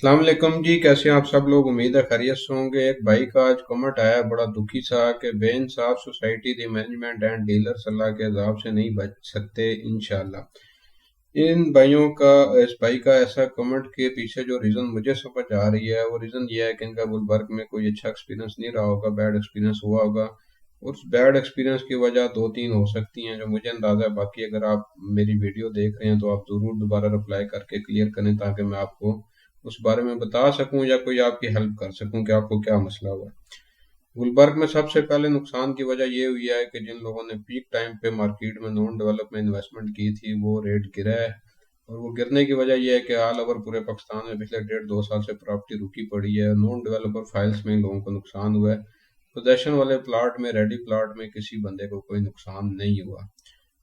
अस्सलाम वालेकुम जी, कैसे हैं आप सब लोग। उम्मीद है खैरियत से होंगे। एक भाई का आज कमेंट आया बड़ा दुखी सा कि बेइंसाफ सोसाइटी दी मैनेजमेंट एंड डीलर्स अल्लाह के अजाब से नहीं बच सकते इंशाल्लाह। इन भाइयों का इस भाई का ऐसा कमेंट के पीछे जो रीज़न मुझे समझ आ रही है वो रीज़न ये है कि इनका गुलबर्ग में कोई अच्छा एक्सपीरियंस नहीं रहा होगा, बैड एक्सपीरियंस हुआ होगा। उस बैड एक्सपीरियंस की वजह दो तीन हो सकती हैं जो मुझे अंदाज़ा है। बाकी अगर आप मेरी वीडियो देख रहे हैं तो आप ज़रूर दोबारा रिप्लाई करके क्लियर करें ताकि मैं आपको उस बारे में बता सकूं या कोई आपकी हेल्प कर सकूं कि आपको क्या मसला हुआ है। गुलबर्ग में सबसे पहले नुकसान की वजह ये हुई है कि जिन लोगों ने पीक टाइम पे मार्केट में नॉन डेवलप में इन्वेस्टमेंट की थी वो रेट गिरा है। और वो गिरने की वजह यह है कि ऑल ओवर पूरे पाकिस्तान में पिछले 1.5-2 साल से प्रॉपर्टी रुकी पड़ी है। नॉन डेवलपर फाइल्स में लोगों को नुकसान हुआ है। पोजेशन वाले प्लाट में, रेडी प्लाट में किसी बंदे को कोई नुकसान नहीं हुआ।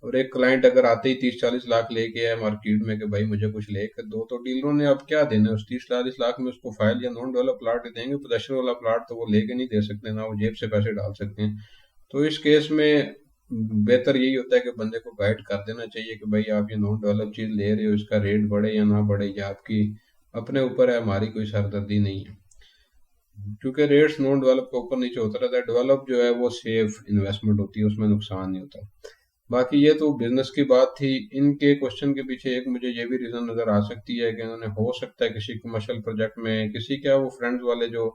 और एक क्लाइंट अगर आते ही 30-40 लाख लेके आए मार्केट में कि भाई मुझे कुछ लेकर दो, तो डीलरों ने अब क्या देना है उस 30-40 लाख में। उसको फाइल या नॉन डेवलप प्लाट देंगे, पोजेशन वाला प्लाट तो वो लेके नहीं दे सकते, ना वो जेब से पैसे डाल सकते हैं। तो इस केस में बेहतर यही होता है कि बंदे को गाइड कर देना चाहिए कि भाई आप ये नॉन डेवलप चीज ले रहे हो, इसका रेट बढ़े या ना बढ़े ये आपकी अपने ऊपर है, हमारी कोई सरदर्दी नहीं है। क्योंकि रेट्स नॉन डेवलप के ऊपर नीचे होता रहता है। डेवलप जो है वो सेफ इन्वेस्टमेंट होती है, उसमें नुकसान नहीं होता। बाकी ये तो बिजनेस की बात थी। इनके क्वेश्चन के पीछे एक मुझे ये भी रीजन नजर आ सकती है कि इन्होंने हो सकता है किसी कमर्शियल प्रोजेक्ट में, किसी क्या वो फ्रेंड्स वाले जो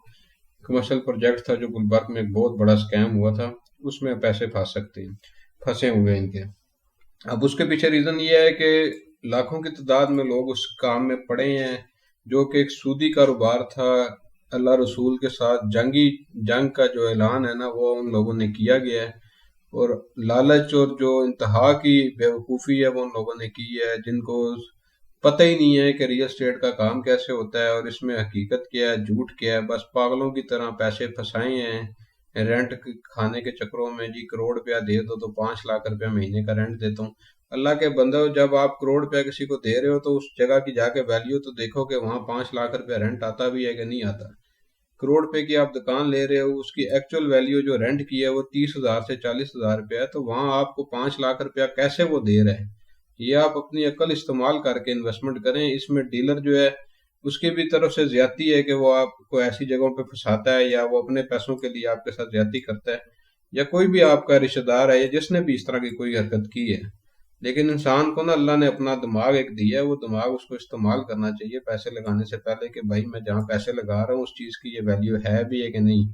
कमर्शियल प्रोजेक्ट था जो गुलबर्ग में एक बहुत बड़ा स्कैम हुआ था, उसमें पैसे फंसे हुए इनके। अब उसके पीछे रीजन ये है कि लाखों की तादाद में लोग उस काम में पड़े हैं जो कि एक सूदी कारोबार था। अल्लाह रसूल के साथ जंग का जो ऐलान है ना वो उन लोगों ने किया गया है। और लालच और जो इंतहा की बेवकूफ़ी है वो उन लोगों ने की है, जिनको पता ही नहीं है कि रियल एस्टेट का काम कैसे होता है और इसमें हकीकत क्या है, झूठ क्या है। बस पागलों की तरह पैसे फंसाए हैं रेंट खाने के चक्रों में। जी करोड़ रुपया दे दो तो 5 लाख रुपया महीने का रेंट देता हूँ। अल्लाह के बंदो, जब आप करोड़ रुपया किसी को दे रहे हो तो उस जगह की जाके वैल्यू तो देखो कि वहाँ 5 लाख रुपया रेंट आता भी है कि नहीं आता। करोड़ रुपए की आप दुकान ले रहे हो, उसकी एक्चुअल वैल्यू जो रेंट की है वो 30,000 से 40,000 रुपया है, तो वहां आपको 5 लाख रुपया कैसे वो दे रहे हैं। ये आप अपनी अक्ल इस्तेमाल करके इन्वेस्टमेंट करें। इसमें डीलर जो है उसकी भी तरफ से ज्यादती है कि वो आपको ऐसी जगहों पे फंसाता है या वो अपने पैसों के लिए आपके साथ ज्यादती करता है, या कोई भी आपका रिश्तेदार है या जिसने भी इस तरह की कोई हरकत की है। लेकिन इंसान को ना अल्लाह ने अपना दिमाग एक दिया है, वो दिमाग उसको इस्तेमाल करना चाहिए पैसे लगाने से पहले कि भाई मैं जहाँ पैसे लगा रहा हूँ उस चीज़ की ये वैल्यू है भी है कि नहीं।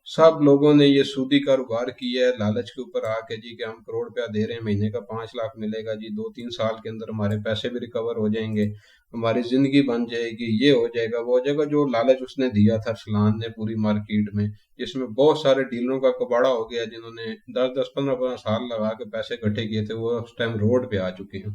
सब लोगों ने ये सूदी कारोबार किया है लालच के ऊपर आके जी कि हम करोड़ रुपया दे रहे हैं, महीने का 5 लाख मिलेगा जी, 2-3 साल के अंदर हमारे पैसे भी रिकवर हो जाएंगे, हमारी जिंदगी बन जाएगी, ये हो जाएगा वो हो जाएगा। जो लालच उसने दिया था अरसलान ने पूरी मार्केट में, जिसमें बहुत सारे डीलरों का कबाड़ा हो गया जिन्होंने 10-10, 15-15 साल लगा के पैसे इकट्ठे किए थे, वो उस टाइम रोड पे आ चुके हैं।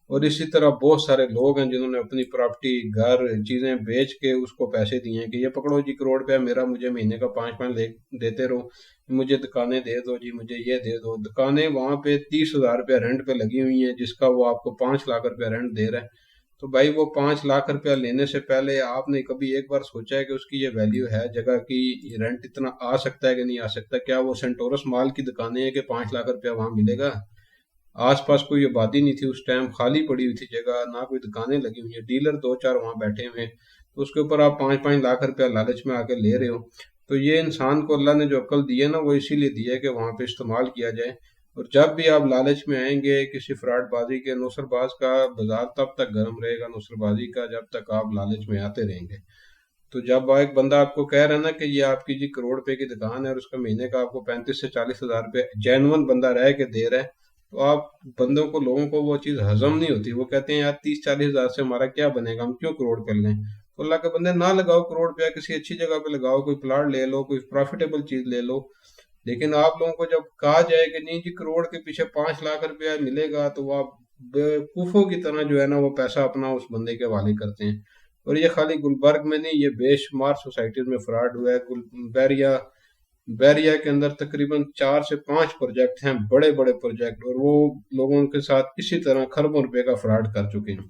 और इसी तरह बहुत सारे लोग हैं जिन्होंने अपनी प्रॉपर्टी, घर, चीजें बेच के उसको पैसे दिए हैं कि ये पकड़ो जी करोड़ रुपया मेरा, मुझे महीने का 5-5 देते रहो, मुझे दुकानें दे दो जी, मुझे ये दे दो। दुकानें वहां पे 30,000 रुपया रेंट पे लगी हुई हैं जिसका वो आपको 5 लाख रुपया रेंट दे रहा है। तो भाई वो 5 लाख रुपया लेने से पहले आपने कभी एक बार सोचा है कि उसकी ये वैल्यू है जगह की, रेंट इतना आ सकता है कि नहीं आ सकता। क्या वो सेंटोरस माल की दुकानें हैं कि 5 लाख रुपया वहां मिलेगा। आसपास कोई आबादी नहीं थी, उस टाइम खाली पड़ी हुई थी जगह, ना कोई दुकानें लगी हुई है, डीलर 2-4 वहां बैठे हुए हैं। तो उसके ऊपर आप 5-5 लाख रुपया लालच में आके ले रहे हो। तो ये इंसान को अल्लाह ने जो अक्ल दी है ना वो इसीलिए दी है कि वहां पे इस्तेमाल किया जाए। और जब भी आप लालच में आएंगे किसी फ्रॉडबाजी के, नुसरबाज का बाजार तब तक गर्म रहेगा, नुसरबाजी का, जब तक आप लालच में आते रहेंगे। तो जब एक बंदा आपको कह रहा है ना कि ये आपकी जी करोड़ रुपए की दुकान है और उसका महीने का आपको 35 से 40 हजार रुपये जेन्युइन बंदा रह के दे रहा है, तो आप बंदों को, लोगों को वो चीज हजम नहीं होती। वो कहते हैं यार 30-40 हजार से हमारा क्या बनेगा, हम क्यों करोड़ पे लें। तो अल्लाह के बंदे ना लगाओ करोड़ रुपया, किसी अच्छी जगह पे लगाओ, कोई प्लाट ले लो, कोई प्रॉफिटेबल चीज ले लो। लेकिन आप लोगों को जब कहा जाए कि नहीं जी करोड़ के पीछे 5 लाख रुपया मिलेगा, तो वो आप बेवकूफों की तरह जो है ना वो पैसा अपना उस बंदे के हवाले करते हैं। और ये खाली गुलबर्ग में नहीं, ये बेशुमार सोसाइटीज में फ्रॉड हुआ है। बैरिया बैरिया के अंदर तकरीबन 4 से 5 प्रोजेक्ट हैं, बड़े बड़े प्रोजेक्ट, और वो लोगों के साथ इसी तरह खरबों रुपए का फ्रॉड कर चुके हैं।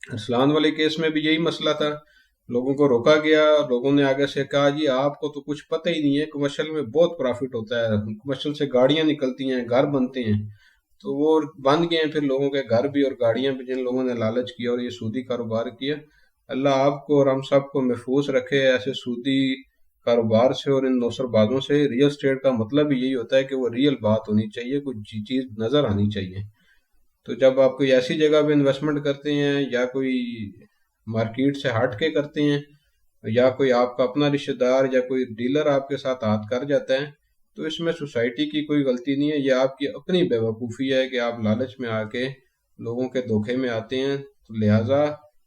अरसलान वाले केस में भी यही मसला था, लोगों को रोका गया, लोगों ने आगे से कहा जी आपको तो कुछ पता ही नहीं है, कमर्शियल में बहुत प्रॉफिट होता है, कमर्शियल से गाड़ियां निकलती हैं, घर बनते हैं। तो वो बन गए हैं फिर लोगों के घर भी और गाड़ियां भी, जिन लोगों ने लालच किया और ये सूदी कारोबार किया। اللہ آپ کو اور ہم سب کو محفوظ رکھے ایسے سودی کاروبار سے اور ان نوسر بازوں سے۔ ریئل اسٹیٹ کا مطلب یہی ہوتا ہے کہ وہ ریئل بات ہونی چاہیے، کچھ چیز نظر آنی چاہیے۔ تو جب آپ کوئی ایسی جگہ پہ انویسٹمنٹ کرتے ہیں یا کوئی مارکیٹ سے ہٹ کے کرتے ہیں یا کوئی آپ کا اپنا رشتہ دار یا کوئی ڈیلر آپ کے ساتھ ہاتھ کر جاتا ہے، تو اس میں سوسائٹی کی کوئی غلطی نہیں ہے، یہ آپ کی اپنی بیوقوفی ہے کہ آپ لالچ میں آ کے لوگوں کے دھوکے میں آتے ہیں۔ تو لہٰذا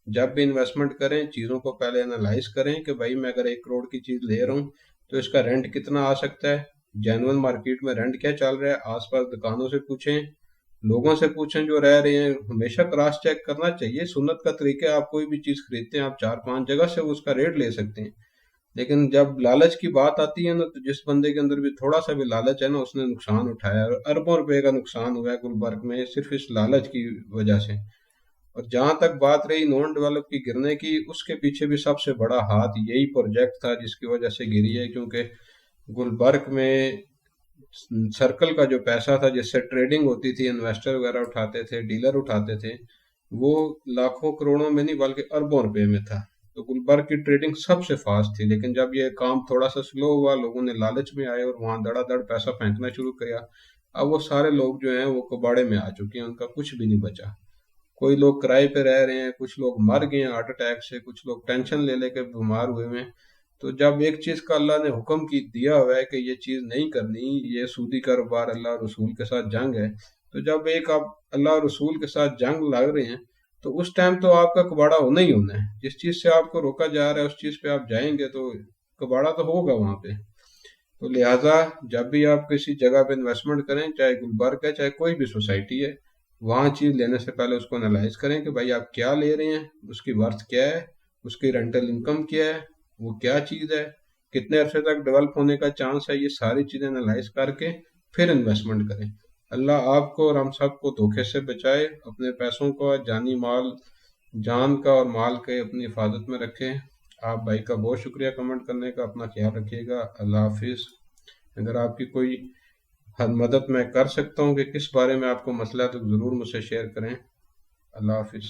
جب بھی انویسٹمنٹ کریں چیزوں کو پہلے انالائز کریں کہ بھائی میں اگر 1 کروڑ کی چیز لے رہا ہوں تو اس کا رینٹ کتنا آ سکتا ہے، جینون مارکیٹ میں رینٹ کیا چل رہا ہے، آس پاس دکانوں سے پوچھیں، لوگوں سے پوچھیں جو رہ رہے ہیں، ہمیشہ کراس چیک کرنا چاہیے۔ سنت کا طریقہ ہے، آپ کوئی بھی چیز خریدتے ہیں آپ 4-5 جگہ سے اس کا ریٹ لے سکتے ہیں، لیکن جب لالچ کی بات آتی ہے نا تو جس بندے کے اندر بھی تھوڑا سا بھی لالچ ہے نا اس نے نقصان اٹھایا، اور اربوں روپے کا نقصان ہوا ہے گلبرگ میں صرف اس لالچ کی وجہ سے۔ اور جہاں تک بات رہی نان ڈیولپ کی گرنے کی، اس کے پیچھے بھی سب سے بڑا ہاتھ یہی پروجیکٹ تھا جس کی وجہ سے گری ہے، کیونکہ گلبرگ میں سرکل کا جو پیسہ تھا جس سے ٹریڈنگ ہوتی تھی، انویسٹر وغیرہ اٹھاتے تھے، ڈیلر اٹھاتے تھے، وہ لاکھوں کروڑوں میں نہیں بلکہ اربوں روپے میں تھا۔ تو گلبرگ کی ٹریڈنگ سب سے فاسٹ تھی، لیکن جب یہ کام تھوڑا سا سلو ہوا لوگوں نے لالچ میں آئے اور وہاں دڑا دڑ پیسہ پھینکنا شروع کیا، اب وہ سارے لوگ جو ہیں وہ کباڑے میں آ چکے ہیں، ان کا کچھ بھی نہیں بچا۔ کوئی لوگ کرائے پہ رہ رہے ہیں، کچھ لوگ مر گئے ہیں ہارٹ اٹیک سے، کچھ لوگ ٹینشن لے لے کے بیمار ہوئے ہوئے ہیں۔ تو جب ایک چیز کا اللہ نے حکم کی دیا ہوا ہے کہ یہ چیز نہیں کرنی، یہ سودی کاروبار اللہ رسول کے ساتھ جنگ ہے، تو جب ایک آپ اللہ رسول کے ساتھ جنگ لگ رہے ہیں تو اس ٹائم تو آپ کا کباڑا ہونا ہی ہونا ہے۔ جس چیز سے آپ کو روکا جا رہا ہے اس چیز پہ آپ جائیں گے تو کباڑا تو ہوگا وہاں پہ۔ تو لہٰذا جب بھی آپ کسی جگہ پہ انویسٹمنٹ کریں، چاہے گلبرگ ہے چاہے کوئی بھی سوسائٹی ہے، وہاں چیز لینے سے پہلے اس کو انالائز کریں کہ بھائی آپ کیا لے رہے ہیں، اس کی ورتھ کیا ہے، اس کی رینٹل انکم کیا ہے، وہ کیا چیز ہے، کتنے عرصے تک ڈیولپ ہونے کا چانس ہے، یہ ساری چیزیں انالائز کر کے پھر انویسٹمنٹ کریں۔ اللہ آپ کو اور ہم سب کو دھوکے سے بچائے، اپنے پیسوں کو جانی مال جان کا اور مال کے اپنی حفاظت میں رکھے۔ آپ بھائی کا بہت شکریہ کمنٹ کرنے کا، اپنا خیال رکھیے گا، اللہ حافظ۔ اگر آپ کی کوئی مدد میں کر سکتا ہوں کہ کس بارے میں آپ کو مسئلہ ہے تو ضرور مجھ سے شیئر کریں۔ اللہ حافظ۔